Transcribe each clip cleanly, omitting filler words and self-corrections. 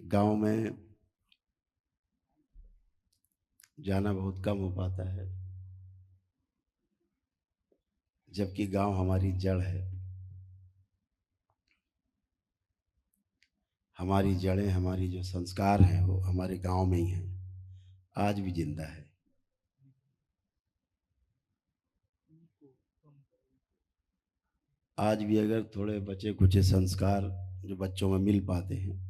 गांव में जाना बहुत कम हो पाता है, जबकि गांव हमारी जड़ है। हमारी जड़ें, हमारी जो संस्कार हैं वो हमारे गांव में ही हैं, आज भी जिंदा है। आज भी अगर थोड़े बचे कुचे संस्कार जो बच्चों में मिल पाते हैं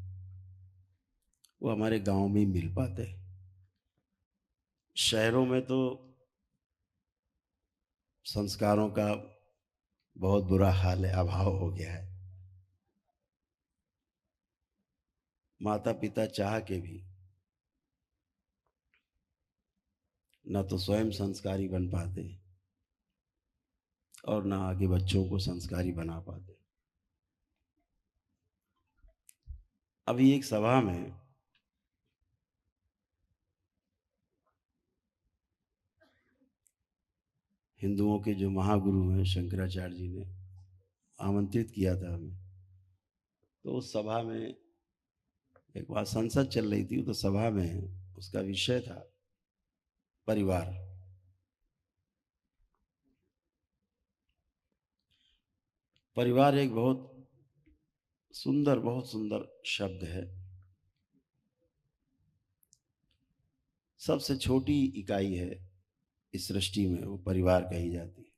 वो हमारे गांव में ही मिल पाते हैं। शहरों में तो संस्कारों का बहुत बुरा हाल है, अभाव हो गया है। माता पिता चाह के भी न तो स्वयं संस्कारी बन पाते और ना आगे बच्चों को संस्कारी बना पाते। अभी एक सभा में हिंदुओं के जो महागुरु हैं शंकराचार्य जी ने आमंत्रित किया था हमें। तो उस सभा में एक बार संसद चल रही थी, तो सभा में उसका विषय था परिवार। परिवार एक बहुत सुंदर शब्द है। सबसे छोटी इकाई है इस सृष्टि में, वो परिवार कही जाती है।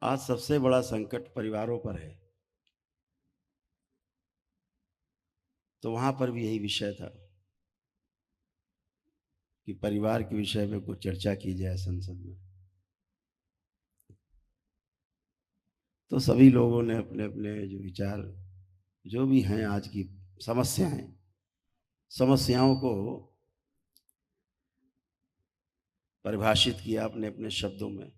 आज सबसे बड़ा संकट परिवारों पर है, तो वहां पर भी यही विषय था कि परिवार के विषय में कुछ चर्चा की जाए संसद में। तो सभी लोगों ने अपने अपने जो विचार जो भी हैं, आज की समस्याओं को परिभाषित किया अपने अपने शब्दों में।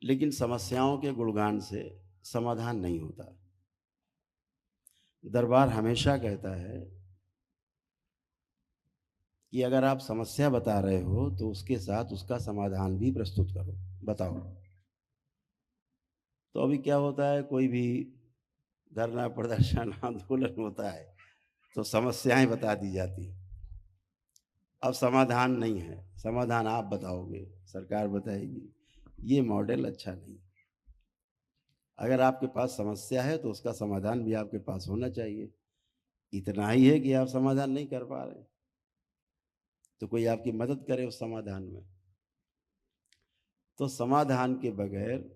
लेकिन समस्याओं के गुणगान से समाधान नहीं होता। दरबार हमेशा कहता है कि अगर आप समस्या बता रहे हो तो उसके साथ उसका समाधान भी प्रस्तुत करो, बताओ। तो अभी क्या होता है, कोई भी धरना प्रदर्शन आंदोलन होता है तो समस्याएं बता दी जाती हैं। अब समाधान नहीं है, समाधान आप बताओगे, सरकार बताएगी। ये मॉडल अच्छा नहीं। अगर आपके पास समस्या है तो उसका समाधान भी आपके पास होना चाहिए। इतना ही है कि आप समाधान नहीं कर पा रहे तो कोई आपकी मदद करे उस समाधान में। तो समाधान के बगैर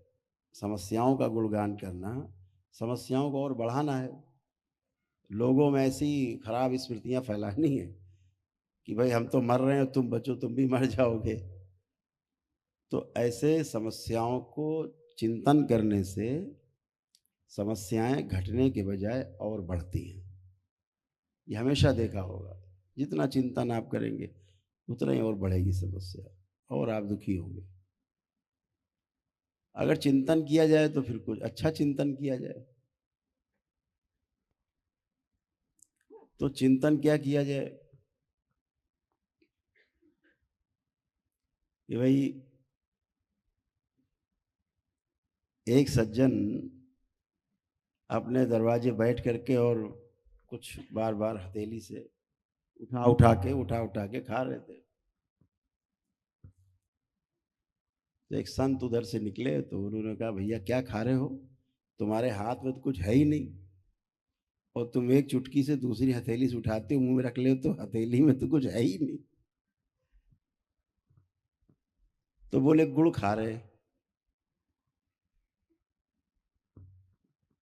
समस्याओं का गुणगान करना, समस्याओं को और बढ़ाना है। लोगों में ऐसी खराब स्मृतियां फैलानी है कि भाई हम तो मर रहे हैं, तुम बचो, तुम भी मर जाओगे। तो ऐसे समस्याओं को चिंतन करने से समस्याएं घटने के बजाय और बढ़ती हैं। ये हमेशा देखा होगा, जितना चिंतन आप करेंगे उतना ही और बढ़ेगी समस्या और आप दुखी होंगे। अगर चिंतन किया जाए तो फिर कुछ अच्छा चिंतन किया जाए। तो चिंतन क्या किया जाए कि भाई एक सज्जन अपने दरवाजे बैठ करके और कुछ बार बार हथेली से उठा उठा के खा रहे थे। तो एक संत उधर से निकले तो उन्होंने कहा, भैया क्या खा रहे हो, तुम्हारे हाथ में तो कुछ है ही नहीं और तुम एक चुटकी से दूसरी हथेली से उठाते हो मुंह में रख ले तो हथेली में तो कुछ है ही नहीं। तो बोले गुड़ खा रहे।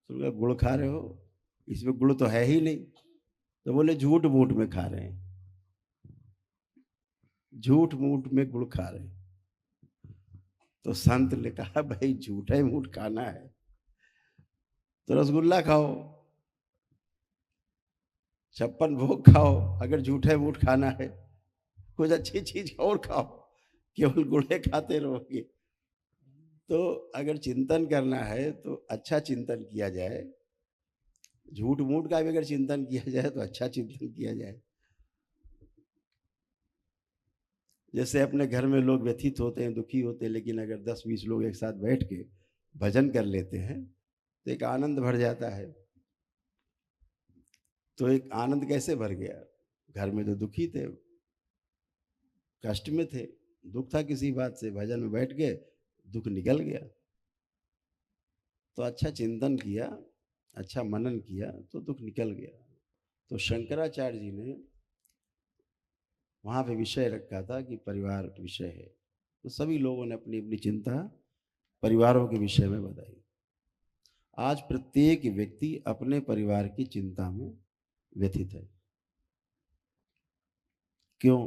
तो बोले गुड़ खा रहे हो, इसमें गुड़ तो है ही नहीं। तो बोले झूठ मूठ में खा रहे हैं, झूठ मूठ में गुड़ खा रहे हैं। तो संत ने कहा, भाई झूठा ही मूठ खाना है तो रसगुल्ला खाओ, 56 भोग खाओ। अगर झूठे मूठ खाना है कुछ अच्छी चीज और खाओ, केवल गुड़े खाते रहोगे। तो अगर चिंतन करना है तो अच्छा चिंतन किया जाए, झूठ मूठ का भी अगर चिंतन किया जाए तो अच्छा चिंतन किया जाए। जैसे अपने घर में लोग व्यथित होते हैं, दुखी होते हैं, लेकिन अगर 10-20 लोग एक साथ बैठ के भजन कर लेते हैं तो एक आनंद भर जाता है। तो एक आनंद कैसे भर गया? घर में तो दुखी थे, कष्ट में थे, दुख था किसी बात से, भजन में बैठ गए, दुख निकल गया। तो अच्छा चिंतन किया, अच्छा मनन किया तो दुख निकल गया। तो शंकराचार्य जी ने वहाँ पे विषय रखा था कि परिवार विषय है, तो सभी लोगों ने अपनी अपनी चिंता परिवारों के विषय में बताई। आज प्रत्येक व्यक्ति अपने परिवार की चिंता में व्यथित है। क्यों?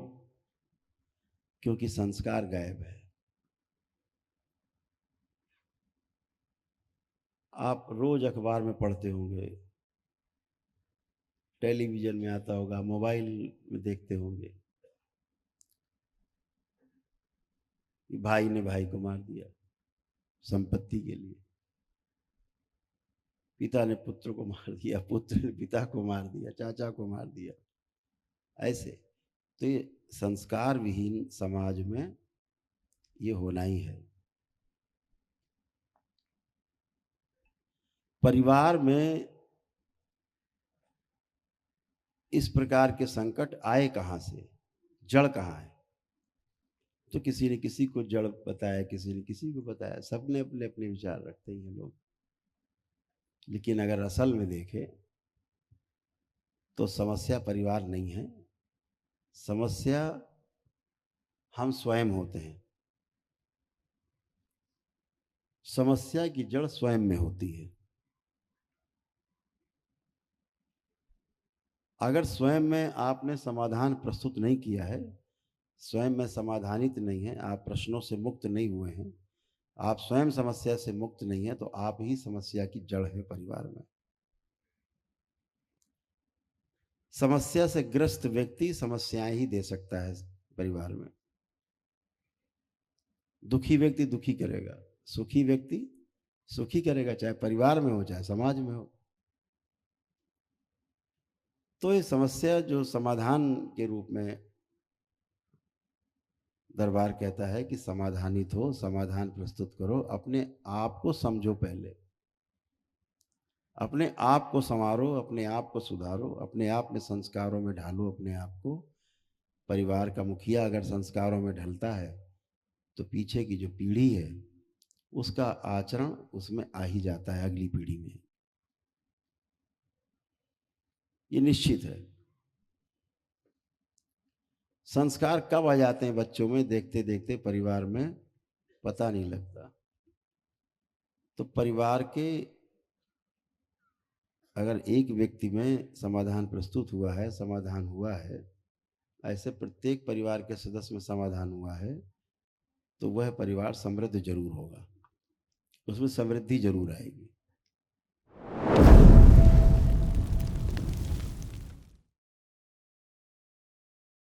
क्योंकि संस्कार गायब है। आप रोज अखबार में पढ़ते होंगे, टेलीविजन में आता होगा, मोबाइल में देखते होंगे कि भाई ने भाई को मार दिया संपत्ति के लिए, पिता ने पुत्र को मार दिया, पुत्र ने पिता को मार दिया, चाचा को मार दिया। ऐसे तो ये संस्कार विहीन समाज में ये होना ही है। परिवार में इस प्रकार के संकट आए कहाँ से, जड़ कहाँ है? तो किसी ने किसी को जड़ बताया, किसी ने किसी को बताया, सबने अपने अपने विचार रखते ही हैं लोग। लेकिन अगर असल में देखें तो समस्या परिवार नहीं है, समस्या हम स्वयं होते हैं। समस्या की जड़ स्वयं में होती है। अगर स्वयं में आपने समाधान प्रस्तुत नहीं किया है, स्वयं में समाधानित नहीं है, आप प्रश्नों से मुक्त नहीं हुए हैं, आप स्वयं समस्या से मुक्त नहीं है, तो आप ही समस्या की जड़ है परिवार में। समस्या से ग्रस्त व्यक्ति समस्याएं ही दे सकता है परिवार में। दुखी व्यक्ति दुखी करेगा, सुखी व्यक्ति सुखी करेगा, चाहे परिवार में हो चाहे समाज में हो। तो ये समस्या जो समाधान के रूप में दरबार कहता है कि समाधानित हो, समाधान प्रस्तुत करो, अपने आप को समझो, पहले अपने आप को संवारो, अपने आप को सुधारो, अपने आप में संस्कारों में ढालो अपने आप को। परिवार का मुखिया अगर संस्कारों में ढलता है तो पीछे की जो पीढ़ी है उसका आचरण उसमें आ ही जाता है अगली पीढ़ी में, ये निश्चित है। संस्कार कब आ जाते हैं बच्चों में, देखते देखते परिवार में पता नहीं लगता। तो परिवार के अगर एक व्यक्ति में समाधान प्रस्तुत हुआ है, समाधान हुआ है, ऐसे प्रत्येक परिवार के सदस्य में समाधान हुआ है, तो वह परिवार समृद्ध जरूर होगा, उसमें समृद्धि जरूर आएगी।